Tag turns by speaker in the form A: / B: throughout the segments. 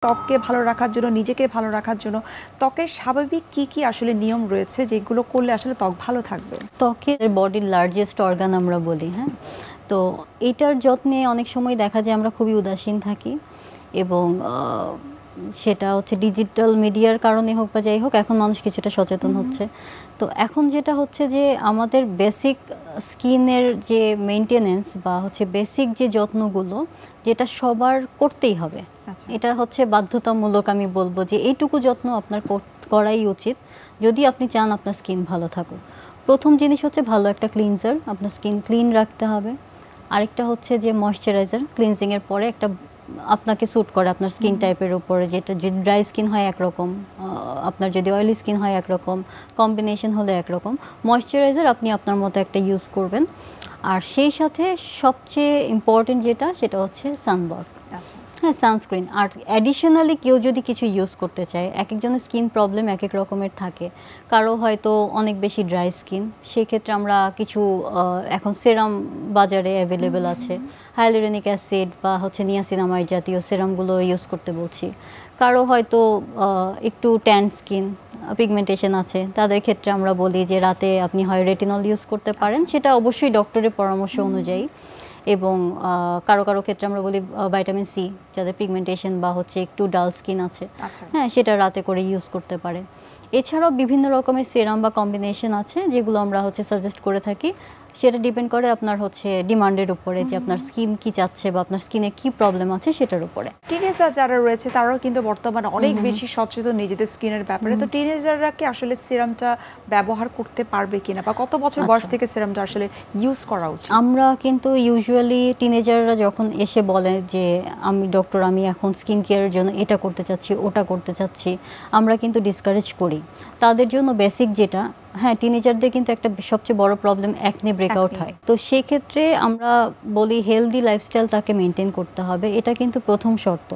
A: ত্বককে ভালো রাখার জন্য, নিজেকে ভালো রাখার জন্য ত্বকের স্বাভাবিক কি আসলে নিয়ম রয়েছে যেগুলো করলে আসলে ত্বক ভালো থাকবে?
B: ত্বকের বডির লার্জেস্ট অর্গান আমরা বলি, হ্যাঁ। তো এইটার যত্নে অনেক সময় দেখা যায় আমরা খুবই উদাসীন থাকি এবং সেটা হচ্ছে ডিজিটাল মিডিয়ার কারণে হোক বা যাই হোক, এখন মানুষ কিছুটা সচেতন হচ্ছে। তো এখন যেটা হচ্ছে যে আমাদের বেসিক স্কিনের যে মেইনটেনেন্স বা হচ্ছে বেসিক যে যত্নগুলো, যেটা সবার করতেই হবে, এটা হচ্ছে বাধ্যতামূলক। আমি বলবো যে এইটুকু যত্ন আপনার করাই উচিত যদি আপনি চান আপনার স্কিন ভালো থাকুক। প্রথম জিনিস হচ্ছে ভালো একটা ক্লিনজার, আপনার স্কিন ক্লিন রাখতে হবে। আরেকটা হচ্ছে যে ময়শ্চারাইজার, ক্লিনজিংয়ের পরে একটা আপনাকে স্যুট করে আপনার স্কিন টাইপের উপরে, যেটা যদি ড্রাই স্কিন হয় একরকম, আপনার যদি অয়েলি স্কিন হয় একরকম, কম্বিনেশন হলে একরকম। ময়শ্চারাইজার আপনি আপনার মতো একটা ইউজ করবেন। আর সেই সাথে সবচেয়ে ইম্পর্টেন্ট যেটা, সেটা হচ্ছে সানব্লক, হ্যাঁ, সানস্ক্রিন। আর অ্যাডিশনালি কেউ যদি কিছু ইউজ করতে চায়, এক একজনের স্কিন প্রবলেম এক এক রকমের থাকে। কারো হয়তো অনেক বেশি ড্রাই স্কিন, সেক্ষেত্রে আমরা কিছু এখন সেরাম বাজারে অ্যাভেলেবেল আছে, হাইলোরেনিক অ্যাসিড বা হচ্ছে নিয়াসিনামাইড জাতীয় সেরামগুলো ইউজ করতে বলছি। কারো হয়তো একটু ট্যান স্কিন, পিগমেন্টেশন আছে, তাদের ক্ষেত্রে আমরা বলি যে রাতে আপনি হয় রেটিনল ইউজ করতে পারেন, সেটা অবশ্যই ডক্টরের পরামর্শ অনুযায়ী। এবং কারো কারো ক্ষেত্রে আমরা বলি ভিটামিন সি, যাদের পিগমেন্টেশন বা হচ্ছে একটু ডাল স্কিন আছে, হ্যাঁ, সেটা রাতে করে ইউজ করতে পারে। এছাড়াও বিভিন্ন রকমের সেরাম বা কম্বিনেশন আছে যেগুলো আমরা হচ্ছে সাজেস্ট করে থাকি। সেটা ডিপেন্ড করে আপনার হচ্ছে ডিমান্ডের উপরে, যে আপনার স্কিন কি চাচ্ছে বা আপনার স্কিনে কি প্রবলেম আছে সেটার উপরে।
A: টিনেজার যারা রয়েছে তারাও কিন্তু বর্তমানে অনেক বেশি সচেতন নিজেদের স্কিনের ব্যাপারে। তো টিনেজাররা কি আসলে সিরামটা ব্যবহার করতে পারবে কিনা, বা কত বছর বয়স থেকে সিরামটা আসলে ইউজ করা উচিত?
B: আমরা কিন্তু ইউজুয়ালি টিনেজাররা যখন এসে বলে যে আমি ডক্টর, আমি এখন স্কিন কেয়ারের জন্য এটা করতে চাচ্ছি, ওটা করতে চাচ্ছি, আমরা কিন্তু ডিসকারেজ করি। তাদের জন্য বেসিক যেটা, হ্যাঁ, টিনেজারদের কিন্তু একটা সবচেয়ে বড় প্রবলেম অ্যাকনে ব্রেকআউট হয়। তো সেই ক্ষেত্রে আমরা বলি হেলদি লাইফস্টাইল তাকে মেনটেন করতে হবে। এটা কিন্তু প্রথম শর্ত,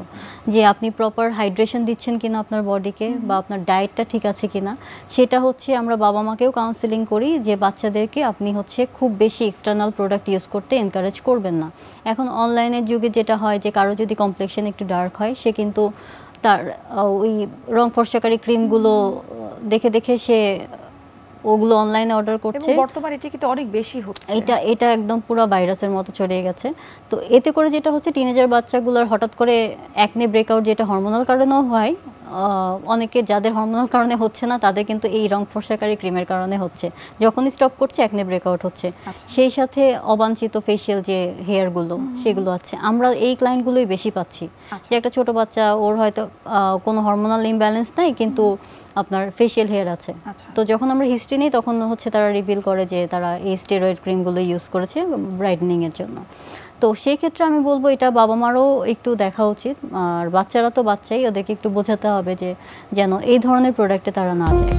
B: যে আপনি প্রপার হাইড্রেশন দিচ্ছেন কিনা আপনার বডিকে, বা আপনার ডায়েটটা ঠিক আছে কিনা। সেটা হচ্ছে আমরা বাবা মাকেও কাউন্সেলিং করি যে বাচ্চাদেরকে আপনি হচ্ছে খুব বেশি এক্সটার্নাল প্রোডাক্ট ইউজ করতে এনকারেজ করবেন না। এখন অনলাইনের যুগে যেটা হয় যে কারো যদি কমপ্লেক্সন একটু ডার্ক হয়, সে কিন্তু তার ওই রং ফর্সাকারী ক্রিমগুলো দেখে দেখে সে ওগুলো অনলাইনে অর্ডার করছে।
A: বর্তমানে এটা কিন্তু অনেক বেশি হচ্ছে,
B: এটা একদম পুরো ভাইরাসের মতো ছড়িয়ে গেছে। তো এতে করে যেটা হচ্ছে, টিনেজার বাচ্চাগুলোর হঠাৎ করে অ্যাকনে ব্রেকআউট, যেটা হরমোনাল কারণেও হয়, অনেকে যাদের হরমোনাল কারণে হচ্ছে না তাদের কিন্তু এই রং ফর্সাকারী ক্রিমের কারণে হচ্ছে। যখনই স্টপ করছে অ্যাকনে ব্রেকআউট হচ্ছে। সেই সাথে অবাঞ্ছিত ফেশিয়াল যে হেয়ারগুলো, সেগুলো আছে। আমরা এই ক্লায়েন্টগুলোই বেশি পাচ্ছি, যে একটা ছোট বাচ্চা, ওর হয়তো কোনো হরমোনাল ইমব্যালেন্স নাই, কিন্তু আপনার ফেশিয়াল হেয়ার আছে। তো যখন আমরা হিস্ট্রি নিই তখন হচ্ছে তারা রিভিল করে যে তারা এই স্টেরয়েড ক্রিমগুলো ইউজ করেছে ব্রাইটনিংয়ের জন্য। তো সেই ক্ষেত্রে আমি বলবো এটা বাবা মারও একটু দেখা উচিত। আর বাচ্চারা তো বাচ্চাই, ওদেরকে একটু বোঝাতে হবে যে যেন এই ধরনের প্রোডাক্টে তারা না যায়।